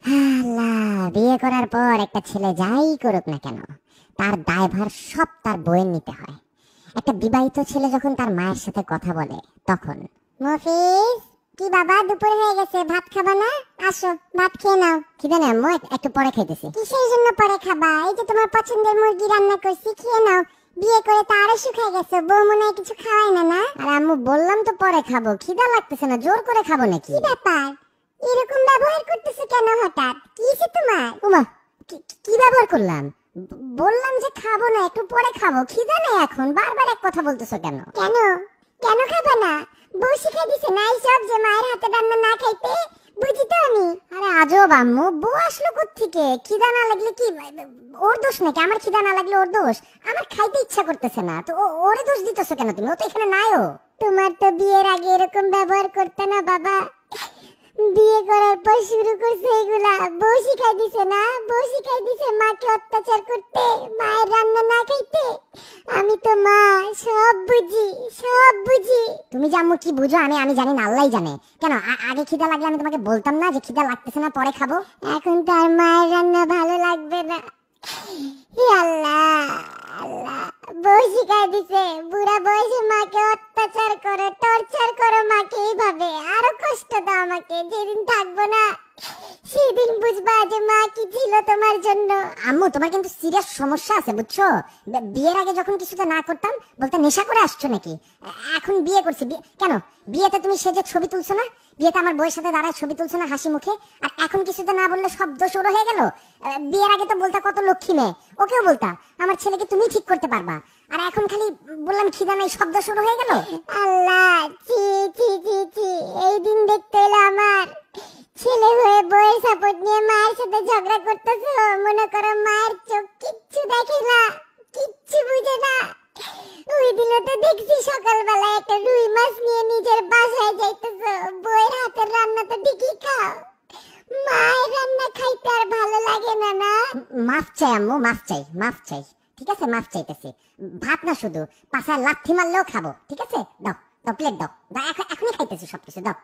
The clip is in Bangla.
আল্লাহ, বিয়ে করার পর একটা ছেলে যাই করুক না কেন, তার দায়ভার সব তার বউয়ের নিতে হয়। একটা বিবাহিত ছেলে যখন তার মায়ের সাথে কথা বলে তখন, মফিজ, কি বাবা, দুপুর হয়ে গেছে, ভাত খাবা না? আসো, ভাত খেয়ে নাও। খিদে নেই আম্মু, একটু পরে খাইতেছি। কিসের জন্য পরে খাবা? এই যে তোমার পছন্দের মুরগি রান্না করছি, খেয়ে নাও। বিয়ে করে তো আরো শুকাই গেছে, বউ মনে হয় কিছু খাওয়াই না। না আরে আম্মু, বললাম তো পরে খাবো, খিদা লাগতেছে না, জোর করে খাবো নাকি? কি ব্যাপার, এরকম ব্যবহার করতেছো কেন হঠাৎ? কি হয়েছে তোমার? উমা, কি ব্যবহার করলাম? বললাম যে খাবো না, একটু পরে খাবো, খিদা নেই এখন, বারবার এক কথা বলতেছো কেন? কেন কেন খাবে না? বউ শিখাই দিছে না এইসব, যে মায়ের হাতে রান্না না খাইতে? বুঝি তো আমি। আরে আজব আম্মু, বউ আসলো কোত্থেকে? খিদা না লাগলে কি ওর দোষ নাকি? আমার খিদা না লাগলে ওর দোষ? আমার খাইতে ইচ্ছা করতেছে না তো ওরে দোষ দিতেছো কেন তুমি? ও তো এখানে নাইও। তোমার তো বিয়ের আগে এরকম ব্যবহার করতে না বাবা, বিয়ে করার পর শুরু করছে এগুলা। বউ শিখাই দিছে না, বউ শিখাই দিছে মাকে অত্যাচার করতে, মায়ের রান্না না খাইতে। আমি তো মা, সব বুঝি, সব বুঝি। তুমি যে আম্মু কি বুঝো আমি জানি না, আল্লাহই জানে। কেন আগে খিদা লাগলে আমি তোমাকে বলতাম না যে খিদা লাগতেছে না, পরে খাবো? এখন তো আর মায়ের রান্না ভালো লাগবে না। হে আল্লাহ, আল্লাহ, বউ শিখাই দিছে বুড়া বয়সে মাকে অত্যাচার করো, টর্চার করো মাকে এইভাবে, আরো কষ্ট দাও আমাকে। যেদিন থাকবো না সেদিন বুঝবা যে মা কি ছিল তোমার জন্য। আম্মু, তোমার কিন্তু সিরিয়াস সমস্যা আছে বুঝছো? বিয়ের আগে যখন কিছুতে না করতাম বলতে নেশা করে আসছো নাকি? এখন বিয়ে করছি, কেন বিয়েতে তুমি সেজে ছবি তুলছো না? বিয়েতে আমার বউয়ের সাথে দাঁড়ায় ছবি তুলছো না হাসি মুখে? আর এখন কিছুতে না বললে সব দোষ ওর হয়ে গেল? বিয়ের আগে তো বলতা কত লক্ষ্মী মেয়ে, ওকেও বলতা আমার ছেলেকে তুমি ঠিক করতে পারবা, আর এখন খালি বললাম খিদা নাই, শব্দ শুরু হয়ে গেল। আল্লাহ, চি চি চি চি, এই দিন দেখতে এলো আমার। ছেলে হয়ে বউয়ের সাপোর্ট নিয়ে মায়ের সাথে ঝগড়া করতেছো, মনে করো মায়ের চোখ কিচ্ছু দেখে না, কিচ্ছু বুঝে না। ওই দিনও তো দেখছি সকালবেলা একটা রুই মাছ নিয়ে নিজের বাসায় যাইতেছো, বউয়ের হাতের রান্না তো ঠিকই খাও, মায়ের রান্না খাইতে আর ভালো লাগে না। না, মাফ চাই আম্মু, মাফ চাই, মাফ চাই। ঠিক আছে, মাফ চাইতেছি। ভাত না শুধু, পাছায় লাথি মারলেও খাবো। ঠিক আছে, দাও দাও, প্লেট দাও, এখনই খাইতেছি সবকিছু, দাও।